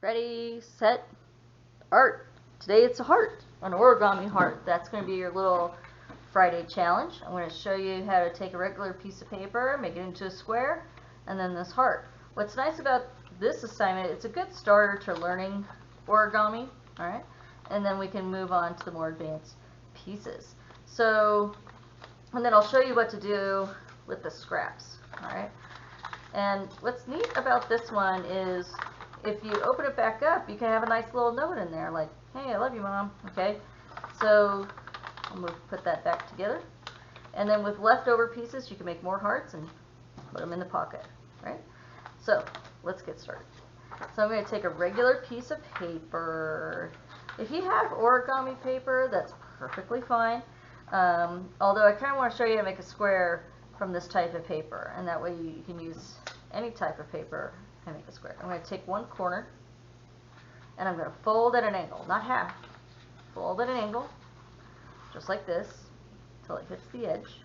Ready, set, art. Today it's a heart, an origami heart. That's going to be your little Friday challenge. I'm going to show you how to take a regular piece of paper, make it into a square, and then this heart. What's nice about this assignment, it's a good starter to learning origami, alright? And then we can move on to the more advanced pieces. And then I'll show you what to do with the scraps, alright? And what's neat about this one is if you open it back up, you can have a nice little note in there like, hey, I love you, Mom, okay? So I'm going to put that back together. And then with leftover pieces, you can make more hearts and put them in the pocket, right? So let's get started. So I'm going to take a regular piece of paper. If you have origami paper, that's perfectly fine. Although I kind of want to show you how to make a square from this type of paper, and that way you can use any type of paper and make a square. I'm going to take one corner and I'm going to fold at an angle, not half. Fold at an angle, just like this, until it hits the edge.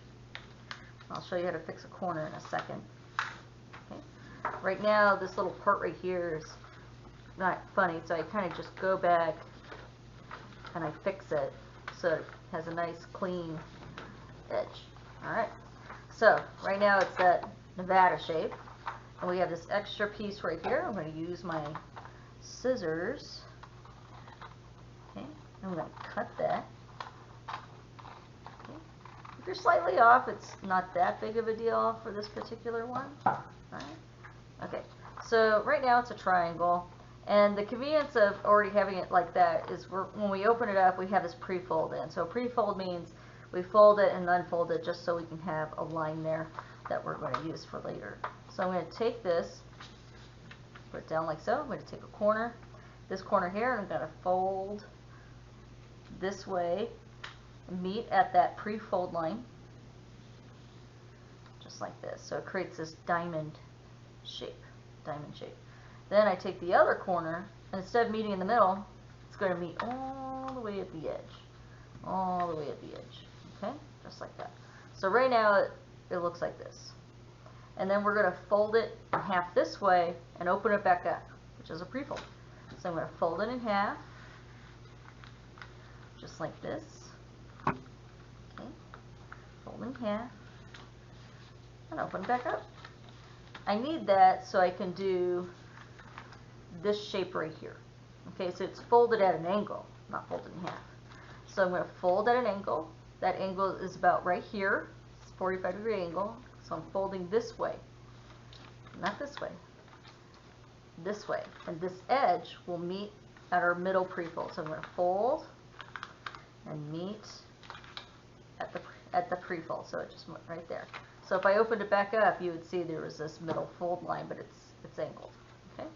I'll show you how to fix a corner in a second. Okay. Right now, this little part right here is not funny, so I kind of just go back and I fix it so it has a nice clean edge. Alright, so right now it's that Nevada shape. And we have this extra piece right here. I'm going to use my scissors. Okay, I'm going to cut that. Okay. If you're slightly off, it's not that big of a deal for this particular one. Alright. Okay, so right now it's a triangle. And the convenience of already having it like that is when we open it up, we have this pre-fold in. So pre-fold means we fold it and unfold it just so we can have a line there that we're going to use for later. So I'm going to take this, put it down like so. I'm going to take a corner, this corner here, and I'm going to fold this way, meet at that pre-fold line, just like this. So it creates this diamond shape. Then I take the other corner, and instead of meeting in the middle, it's going to meet all the way at the edge. All the way at the edge. Okay? Just like that. So right now it looks like this. And then we're going to fold it in half this way and open it back up, which is a pre-fold. So I'm going to fold it in half, just like this. Okay. Fold in half and open it back up. I need that so I can do this shape right here. Okay, so it's folded at an angle, not folded in half. So I'm going to fold at an angle. That angle is about right here. It's a 45-degree angle. So I'm folding this way, not this way, this way. And this edge will meet at our middle pre-fold. So I'm going to fold and meet at the pre-fold. So it just went right there. So if I opened it back up, you would see there was this middle fold line, but it's angled. Okay.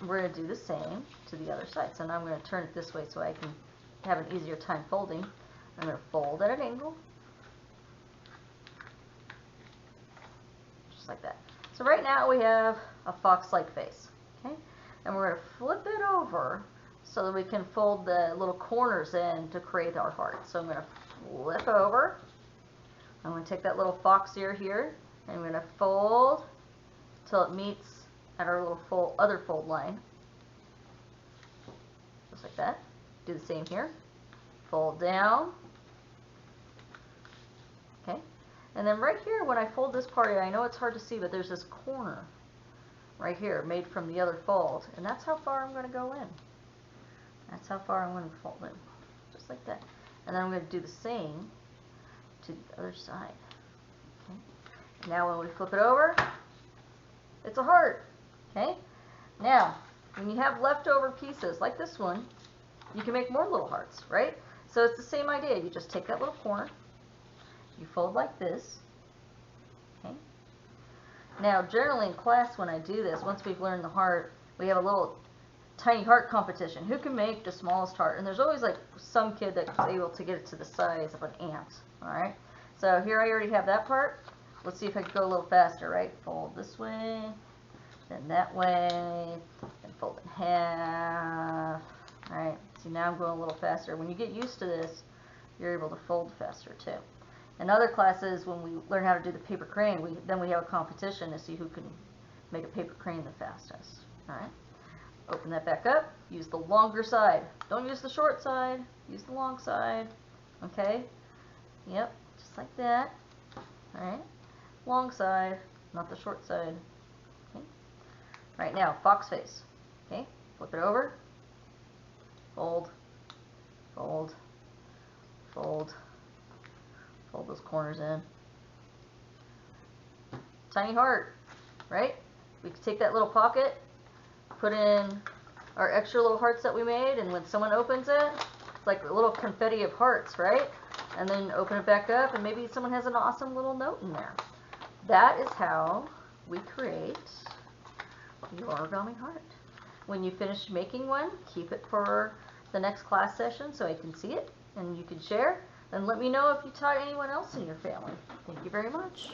We're going to do the same to the other side. So now I'm going to turn it this way so I can have an easier time folding. I'm going to fold at an angle, just like that. So right now we have a fox-like face. Okay, and we're going to flip it over so that we can fold the little corners in to create our heart. So I'm going to flip over. I'm going to take that little fox ear here, and I'm going to fold till it meets at our little other fold line, just like that. Do the same here. Fold down. Okay, and then right here when I fold this part, I know it's hard to see, but there's this corner right here made from the other fold, and that's how far I'm going to go in. That's how far I'm going to fold in, just like that. And then I'm going to do the same to the other side. Okay. Now when we flip it over, it's a heart. Okay. Now, when you have leftover pieces like this one, you can make more little hearts, right? So it's the same idea. You just take that little corner, you fold like this. Okay. Now, generally in class when I do this, once we've learned the heart, we have a little tiny heart competition. Who can make the smallest heart? And there's always like some kid that's able to get it to the size of an ant. Alright. So here I already have that part. Let's see if I can go a little faster, right? Fold this way, then that way, then fold in half. Alright. See, now I'm going a little faster. When you get used to this, you're able to fold faster too. In other classes, when we learn how to do the paper crane, then we have a competition to see who can make a paper crane the fastest. Alright? Open that back up. Use the longer side. Don't use the short side. Use the long side. Okay? Yep, just like that. Alright? Long side, not the short side. Okay? Right now, fox face. Okay? Flip it over. Fold. Fold. Fold. Fold those corners in. Tiny heart, right? We can take that little pocket, put in our extra little hearts that we made, and when someone opens it, it's like a little confetti of hearts, right? And then open it back up, and maybe someone has an awesome little note in there. That is how we create the origami heart. When you finish making one, keep it for the next class session so I can see it and you can share. And let me know if you taught anyone else in your family. Thank you very much.